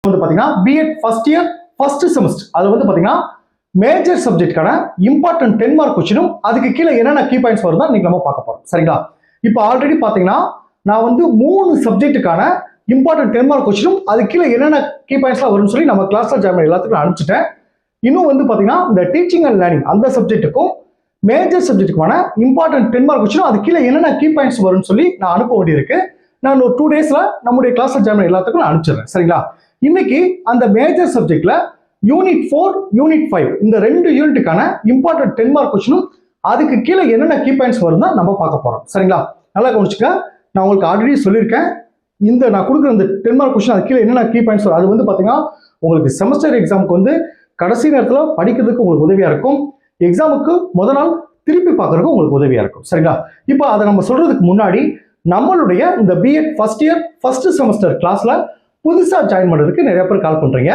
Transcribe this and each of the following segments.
வந்து பாத்தீங்கன்னா BEd first year first semester அது வந்து பாத்தீங்கன்னா மேஜர் சப்ஜெக்ட்கான இம்பார்ட்டன்ட் 10 மார்க் கொஸ்டினும் அதுக்கு கீழே என்னென்ன கீ பாயிண்ட்ஸ் வருதா நீங்க நம்ம பார்க்க போறோம். சரிங்களா? இப்போ ஆல்ரெடி பாத்தீங்கன்னா நான் வந்து 3 சப்ஜெக்ட்டுக்கான இம்பார்ட்டன்ட் 10 மார்க் கொஸ்டினும் அதுக்கு கீழே என்னென்ன கீ பாயிண்ட்ஸ்லாம் வரும்னு சொல்லி நம்ம கிளாஸ்ல ஜாயின் பண்ணி எல்லாத்துக்கும் அனுப்பிச்சிட்டேன். இன்னும் வந்து பாத்தீங்கன்னா இந்த டீச்சிங் அண்ட் லேர்னிங் அந்த சப்ஜெக்ட்டுக்கும் மேஜர் சப்ஜெக்ட்டுக்கான இம்பார்ட்டன்ட் 10 மார்க் கொஸ்டினும் அது கீழே என்னென்ன கீ பாயிண்ட்ஸ் வரும்னு சொல்லி நான் அனுப்ப வேண்டியிருக்கு. நான் ஒரு 2 டேஸ்ல நம்முடைய கிளாஸ்ல ஜாயின் பண்ணி எல்லாத்துக்கும் நான் அனுப்பிச்சிடுறேன். சரிங்களா? இன்னைக்கு அந்த மேஜர் சப்ஜெக்ட்ல யூனிட் 4 யூனிட் 5 இந்த 2 யூனிட்டுக்கான இம்பார்ட்டன்ட் 10 மார்க் கொஸ்டினும் அதுக்கு கீழே என்னென்ன கீ பாயிண்ட்ஸ் வரும் தான் நம்ம பார்க்க போறோம். சரிங்களா? நல்லா கவனிச்சுக்க. நான் உங்களுக்கு ஆல்ரெடி சொல்லியிருக்கேன். இந்த நான் கொடுக்குற இந்த 10 மார்க் கொஸ்டின் அது கீழே என்னென்ன கீ பாயிண்ட்ஸ் வரும் அது வந்து பாத்தீங்கன்னா உங்களுக்கு செமஸ்டர் எக்ஸாமுக்கு வந்து கடைசி நேரத்துல படிக்கிறதுக்கு உங்களுக்கு உதவியா இருக்கும். எக்ஸாமுக்கு முதல் நாள் திருப்பி பார்க்கறதுக்கு உங்களுக்கு உதவியா இருக்கும். சரிங்களா? இப்போ அதை நம்ம சொல்றதுக்கு முன்னாடி நம்மளுடைய இந்த BEd first year first semester கிளாஸ்ல புதுசா ஜாயின் பண்றதுக்கு நிறைய பேர் கால் பண்றீங்க.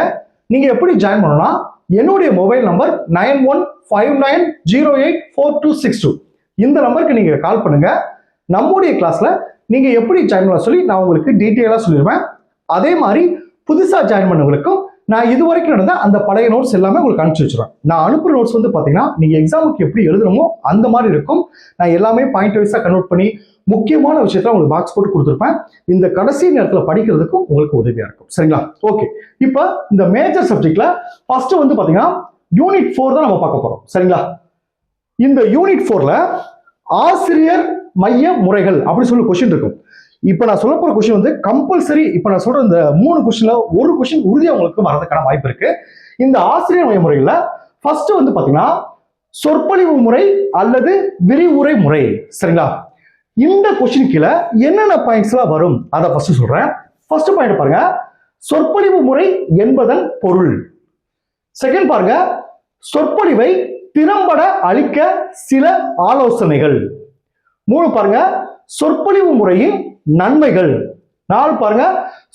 நீங்க எப்படி ஜாயின் பண்ணணும்னா என்னுடைய மொபைல் நம்பர் 9159084262 இந்த நம்பருக்கு நீங்க கால் பண்ணுங்க. நம்முடைய கிளாஸ்ல நீங்க எப்படி ஜாயின் பண்ண சொல்லி நான் உங்களுக்கு டீட்டெயிலா சொல்லிடுவேன். அதே மாதிரி புதுசா ஜாயின் பண்ணவங்களுக்கும் நான் இது வரைக்கும் நடந்த அந்த பழைய நோட்ஸ் எல்லாமே உங்களுக்கு அனுப்பிச்சு வச்சிருவேன். நான் அனுப்புற நோட்ஸ் வந்து பாத்தீங்கன்னா நீங்க எக்ஸாமுக்கு எப்படி எழுதணுமோ அந்த மாதிரி இருக்கும். நான் எல்லாமே பாயிண்ட் வைஸா கன்வெர்ட் பண்ணி முக்கியமான விஷயத்துல உங்களுக்கு பாக்ஸ் போட்டு கொடுத்துருப்பேன். இந்த கடைசி நேரத்துல படிக்கிறதுக்கும் உங்களுக்கு உதவியா இருக்கும். சரிங்களா? ஓகே. இப்போ இந்த மேஜர் சப்ஜெக்ட்ல ஃபர்ஸ்ட் வந்து பாத்தீங்கன்னா யூனிட் 4 தான் நம்ம பார்க்க போறோம். சரிங்களா? இந்த யூனிட் 4ல ஆசிரியர் மைய முறைகள் அப்படி சொல்லி கொஸ்டின் இருக்கும். இப்ப நான் சொல்ல போற கொஸ்டின் வந்து கம்பல்சரி. இப்ப நான் சொல்ற இந்த 3 கொஸ்டின்ல ஒரு கொஸ்டின் உறுதியா உங்களுக்கு வரதுக்கான வாய்ப்பு இருக்கு. இந்த ஆசிரியர் மைய முறைகள்ல ஃபர்ஸ்ட் வந்து பாத்தீங்கன்னா சொற்பொழிவு முறை அல்லது விரிவுரை முறை. சரிங்களா? இந்த கொஸ்டின் கீழே என்னென்ன பாயிண்ட்ஸ்லாம் வரும் அதை ஃபர்ஸ்ட் சொல்றேன். ஃபர்ஸ்ட் பாயிண்ட் பாருங்க, சொற்பொழிவு முறை என்பதன் பொருள். செகண்ட் பாருங்க, சொற்பொழிவை திறம்பட அளிக்க சில ஆலோசனைகள். 3 பாருங்க, சொற்பொழிவு முறையின் நன்மைகள். 4 பாருங்க,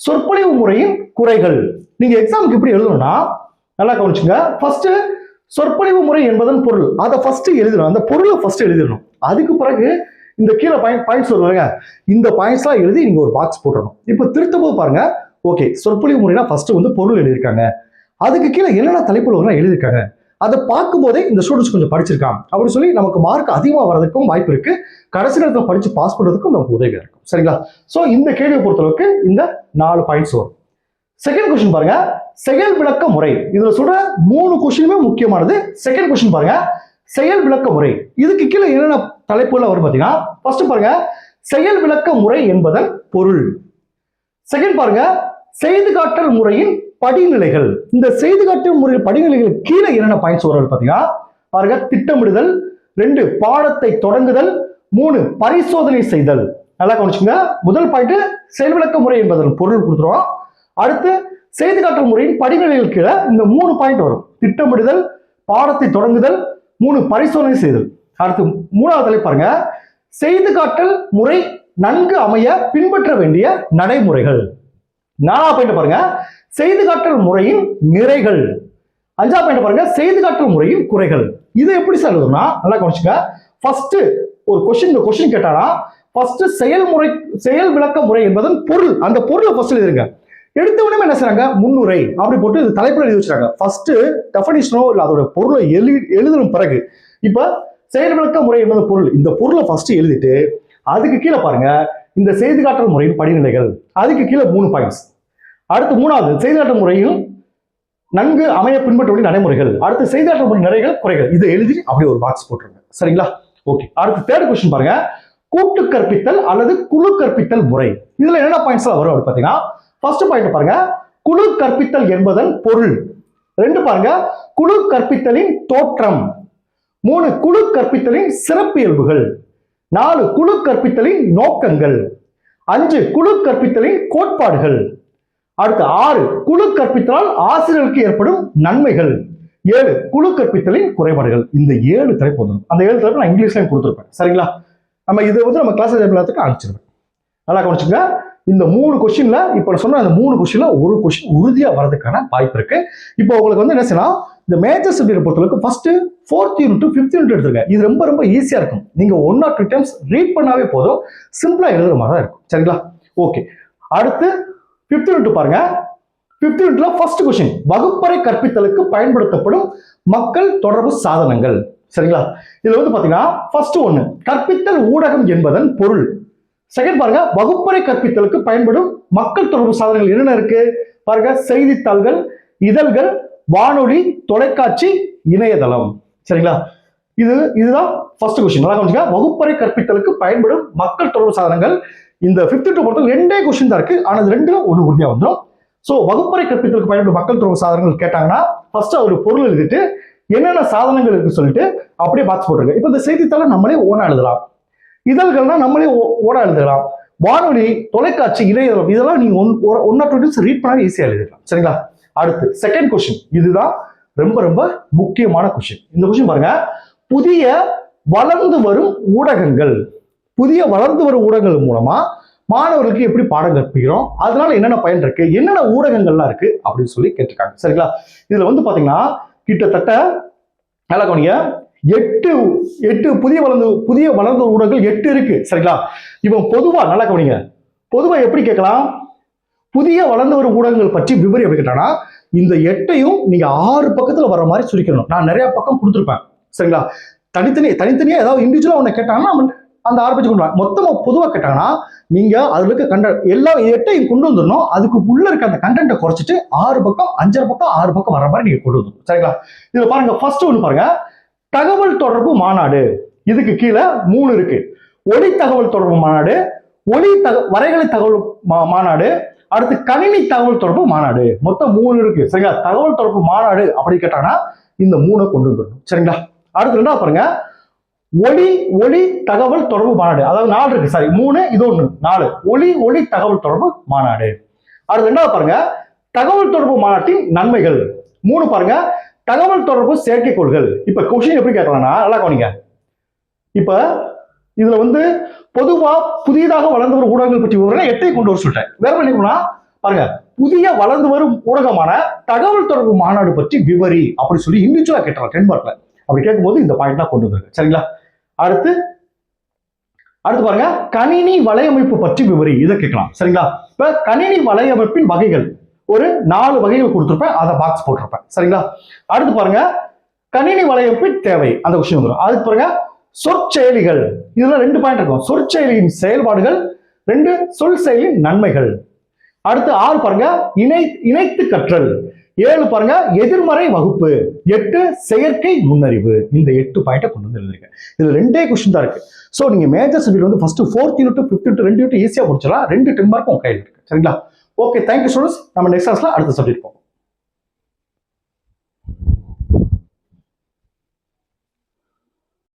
சொற்பொழிவு முறையின் குறைகள். நீங்க எக்ஸாமுக்கு எப்படி எழுதணும்னா நல்லா கவனிச்சுங்க. ஃபர்ஸ்ட் சொற்பொழிவு முறை என்பதன் பொருள் அதை ஃபர்ஸ்ட் எழுதணும். அந்த பொருளை ஃபர்ஸ்ட் எழுதிடணும். அதுக்கு பிறகு இந்த கீழே பாயிண்ட்ஸ் வருவாங்க. இந்த பாயிண்ட்ஸ்லாம் எழுதி நீங்க ஒரு பாக்ஸ் போட்டுறணும். இப்போ திருத்தும் போது பாருங்க, ஓகே சொற்பொழிவு முறைனா ஃபர்ஸ்ட் வந்து பொருள் எழுதியிருக்காங்க. அதுக்கு கீழே என்னென்ன தலைப்புல வரும் எழுதியிருக்காங்க. அதை பார்க்கும் போதே இந்த ஸ்டூடெண்ட்ஸ் கொஞ்சம் படிச்சிருக்காங்க அப்படின்னு சொல்லி நமக்கு மார்க் அதிகமாக வரதுக்கும் வாய்ப்பு இருக்கு. கடைசி நேரத்தில் படிச்சு பாஸ் பண்றதுக்கும் நமக்கு உதவியா இருக்கும். சரிங்களா? சோ இந்த கேள்வியை பொறுத்தளவுக்கு இந்த 4 பாயிண்ட்ஸ் வரும். செகண்ட் கொஸ்டின் பாருங்க, செயல் விளக்க முறை. இதுல சொல்ற 3 கொஸ்டினுமே முக்கியமானது. செகண்ட் கொஸ்டின் பாருங்க, செயல் விளக்க முறை. இதுக்கு கீழே என்னென்ன தலைப்புகள் வரும் பாத்தீங்கன்னா ஃபர்ஸ்ட் பாருங்க, செயல் விளக்க முறை என்பதன் பொருள். செகண்ட் பாருங்க, செய்து காட்டல் முறையின் படிநிலைகள். இந்த செய்து காட்டல் முறை படிநிலைகள் கீழே என்னென்ன பாயிண்ட்ஸ் வரும் பாத்தீங்கன்னா பாருங்க, திட்டமிடுதல். 2 பாடத்தை தொடங்குதல். 3 பரிசோதனை செய்தல். நல்லா கவனிச்சுங்க. முதல் பாயிண்ட் செயல் விளக்க முறை என்பதன் பொருள் கொடுத்துருவோம். அடுத்து செய்து காட்டல் முறையின் படிநிலைகள் கீழே இந்த 3 பாயிண்ட் வரும். திட்டமிடுதல், பாடத்தை தொடங்குதல், 3 பரிசோதனை செய்தல். அடுத்து 3வது தலை பாருங்க, செய்து காட்டல் முறை நன்கு அமைய பின்பற்ற வேண்டிய நடைமுறைகள். 4வது பாயிண்ட் பாருங்க, செய்து காட்டல் முறையின் நிறைகள். 5வது பாயிண்ட் பாருங்க, செய்து காட்டல் முறையின் குறைகள். இது எப்படி சார் எழுதுனா நல்லா கவனிச்சுங்க. ஃபர்ஸ்ட் ஒரு கொஸ்டின் கேட்டானா ஃபர்ஸ்ட் செயல் விளக்க முறை என்பதன் பொருள், அந்த பொருளை ஃபர்ஸ்ட் எழுதுங்க. எடுத்த உடனே என்ன செய்றாங்க, முன்னுரை அப்படி போட்டு தலைப்புல எழுதி வச்சிருக்காங்க. ஃபர்ஸ்ட் டெஃபினிஷனோ இல்ல அதோட பொருளை எழுதின பிறகு இப்ப செயல் விளக்க முறை என்பது பொருள், இந்த பொருளை ஃபர்ஸ்ட் எழுதிட்டு அதுக்கு கீழே பாருங்க இந்த செய்து காட்டல் முறையின் படிநிலைகள். அதுக்கு கீழே 3 பாயிண்ட்ஸ். அடுத்து 3வது செய்து காட்டல் முறையும் நன்கு அமைய பின்பற்ற வேண்டிய நடைமுறைகள். அடுத்து செய்து காட்டல் முறை நிறைகள் குறைகள். இதை எழுதி அப்படியே ஒரு பாக்ஸ் போட்டுருங்க. சரிங்களா? ஓகே. அடுத்து தேர்ட் கொஸ்டின் பாருங்க, கூட்டு கற்பித்தல் அல்லது குழு கற்பித்தல் முறை. இதுல என்னென்ன பாயிண்ட்ஸ் வரும் அப்படி பாத்தீங்கன்னா ஃபர்ஸ்ட் பாயிண்ட் பாருங்க, குழு கற்பித்தல் என்பதன் பொருள். 2 பாருங்க, குழு கற்பித்தலின் தோற்றம். 3 குழு கற்பித்தலின் சிறப்பியல்புகள். 4 குழு கற்பித்தலின் நோக்கங்கள். 5 குழு கற்பித்தலின் கோட்பாடுகள். அடுத்து 6 குழு கற்பித்தலால் ஆசிரியர்களுக்கு ஏற்படும் நன்மைகள். 7 குழு கற்பித்தலின் குறைபாடுகள். இந்த 7 தலைப்பு வந்துடும். அந்த 7 தலைப்பு நான் இங்கிலீஷ்லயும் கொடுத்துருப்பேன். சரிங்களா? நம்ம இதை வந்து நம்ம கிளாஸ் எல்லாத்துக்கும் அனுப்பிச்சிருவேன். நல்லா கவனிச்சுங்க. இந்த 3 கொஸ்டின்ல இப்ப சொன்ன அந்த 3 கொஸ்டின்ல ஒரு கொஸ்டின் உறுதியா வரதுக்கான வாய்ப்பு இருக்கு. இப்போ உங்களுக்கு வந்து என்ன செய்யலாம், இந்த மேஜர் சப்ஜெக்ட் பொறுத்தளவுக்கு first 4th unit to 5th unit எடுத்துருங்க. இது ரொம்ப ரொம்ப ஈஸியா இருக்கும். நீங்க 1 or 2 டைம்ஸ் ரீட் பண்ணாவே போதும். சிம்பிளா எழுதுற மாதிரி தான் இருக்கும். சரிங்களா? ஓகே. அடுத்து 5th யூனிட் பாருங்க, 5th யூனிட்ல ஃபர்ஸ்ட் கொஸ்டின், வகுப்பறை கற்பித்தலுக்கு பயன்படுத்தப்படும் மக்கள் தொடர்பு சாதனங்கள். சரிங்களா? இதுல வந்து பாத்தீங்கன்னா ஃபர்ஸ்ட் ஒன்னு, கற்பித்தல் ஊடகம் என்பதன் பொருள். செகண்ட் பாருங்க, வகுப்பறை கற்பித்தலுக்கு பயன்படும் மக்கள் தொடர்பு சாதனங்கள் என்னென்ன இருக்கு பாருங்க. செய்தித்தாள்கள், இதழ்கள், வானொலி, தொலைக்காட்சி, இணையதளம். சரிங்களா? இதுதான் ஃபர்ஸ்ட் கொஸ்டின். நல்லா கவனிச்சுங்க. வகுப்பறை கற்பித்தலுக்கு பயன்படும் மக்கள் தொடர்பு சாதனங்கள். இந்த 5th யூனிட் பொறுத்தவரை 2 கொஸ்டின் தான் இருக்கு. ஆனா இது 2ல ஒண்ணு உறுதியா வந்துடும். சோ வகுப்பறை கற்பித்தலுக்கு பயன்படும் மக்கள் தொடர்பு சாதனங்கள் கேட்டாங்கன்னா ஃபர்ஸ்ட் ஒரு பொருள் எழுதிட்டு என்னென்ன சாதனங்கள் இருக்கு சொல்லிட்டு அப்படியே பாக்ஸ் போட்டுருங்க. இப்போ இந்த செய்தித்தாளை நம்மளே ஓனா எழுதலாம், இதழ்கள்னா நம்மளே ஓனா எழுதலாம், வானொலி, தொலைக்காட்சி, இணையதளம் இதெல்லாம் நீங்க ஒன் ஆர் 2 டைம்ஸ் ரீட் பண்ணா ஈஸியா எழுதிடலாம். சரிங்களா? அடுத்து செகண்ட் கொஸ்டின், இதுதான் ரொம்ப ரொம்ப முக்கியமான கொஸ்டின். இந்த கொஸ்டின் பாருங்க, புதிய வளர்ந்து வரும் ஊடகங்கள். புதிய வளர்ந்து வரும் ஊடகங்கள் மூலமா மாணவர்களுக்கு எப்படி பாடம் கற்பிக்கிறோம், அதனால என்னென்ன பயன் இருக்கு, என்னென்ன ஊடகங்கள்லாம் இருக்கு அப்படின்னு சொல்லி கேட்டிருக்காங்க. சரிங்களா? இதுல வந்து பாத்தீங்கன்னா கிட்டத்தட்ட நல்லா கவனிங்க, 8 புதிய வளர்ந்த ஊடகங்கள் 8 இருக்கு. சரிங்களா? இவன் பொதுவா நல்லா கவனிங்க, பொதுவா எப்படி கேட்கலாம், புதிய வளர்ந்து வரும் ஊடகங்கள் பற்றி விவரி எப்படி கேட்டானா இந்த 8ஐயும் நீங்க 6 பக்கத்துல வர மாதிரி சுருக்கணும். நான் நிறைய பக்கம் கொடுத்துருப்பேன். சரிங்களா? தனித்தனியா ஏதாவது இண்டிவிஜுவலா ஒண்ணு கேட்டாங்கன்னா அந்த 6 பேஜ் கொண்டு வா. மொத்தமா பொதுவா கேட்டாங்கன்னா நீங்க அதுல இருக்க கண்டென்ட் எல்லாம் 8ஐயும் கொண்டு வந்துடணும். அதுக்கு உள்ள இருக்க அந்த கண்டென்ட்டை குறைச்சிட்டு 6 பக்கம் 5 பக்கம் 6 பக்கம் வர மாதிரி நீங்க கொண்டு வந்துடணும். சரிங்களா? இதுல பாருங்க, ஃபர்ஸ்ட் ஒன்று பாருங்க, தகவல் தொடர்பு மாநாடு. இதுக்கு கீழே 3 இருக்கு. ஒளி தகவல் தொடர்பு மாநாடு, வரைகலை தகவல் மாநாடு, அடுத்து கணினி தகவல் தொடர்பு மாநாடு. மொத்தம் 3 இருக்கு. சரிங்களா? தகவல் தொடர்பு மாநாடு அப்படி கேட்டாங்கன்னா இந்த 3 கொண்டு வந்துடணும். சரிங்களா? அடுத்து என்ன பாருங்க, ஒளி தகவல் தொடர்பு மாநாடு. அதாவது 4 இருக்கு. சாரி 3, இது 1, 4. ஒளி தகவல் தொடர்பு மாநாடு. அடுத்து என்ன பாருங்க, தகவல் தொடர்பு மாநாட்டின் நன்மைகள். 3 பாருங்க, தகவல் தொடர்பு செயற்கைக்கோள்கள். இப்ப கொஸ்டின் எப்படி கேட்கலாம்னா நல்லா கவனிங்க. இப்ப இதுல வந்து பொதுவா புதிதாக வளர்ந்து வரும் ஊடகங்கள் பற்றி விவரம் 8ஐ கொண்டு வர சொல்லிட்டேன். வேற என்ன பாருங்க, புதிய வளர்ந்து வரும் ஊடகமான தகவல் தொடர்பு மாநாடு பற்றி விவரி அப்படி சொல்லி இண்டிவிஜுவலா கேட்டாங்க 10 மார்க்ல. அப்படி கேட்கும்போது இந்த பாயிண்ட் தான் கொண்டு வந்திருக்கு. சரிங்களா? அடுத்து பாருங்க, கணினி வலையமைப்பு பற்றி விவரி. இதை கேட்கலாம். சரிங்களா? இப்ப கணினி வலையமைப்பின் வகைகள் ஒரு 4 வகைகள் கொடுத்திருப்பேன், அதை பாக்ஸ் போட்டிருப்பேன். சரிங்களா? அடுத்து பாருங்க, கணினி வலையமைப்பின் தேவை, அந்த விஷயம் வந்துடும். அடுத்து பாருங்க, சொற்செயலிகள். இதுல 2 பாயிண்ட் இருக்கும். சொற்செயலியின் செயல்பாடுகள், 2 சொல் செயலின் நன்மைகள். அடுத்து 6 பாருங்க, இணைத்து கற்றல். 7 பாருங்க, எதிர்மறை வகுப்பு. 8 செயற்கை நுண்ணறிவு. இந்த 8 பாயிண்ட கொண்டு வந்து எழுதுங்க. இதுல 2 கொஸ்டின் தான் இருக்கு. சோ நீங்க மேஜர் சப்ஜெக்ட் வந்து first 4th unit 5th unit 2 unit ஈஸியா முடிச்சிடலாம். 2 10 மார்க் உங்க கையில் இருக்கு. சரிங்களா? Okay, thank you students. நம்ம நெக்ஸ்ட் கிளாஸ்ல அடுத்த சப்ஜெக்ட் போவோம்.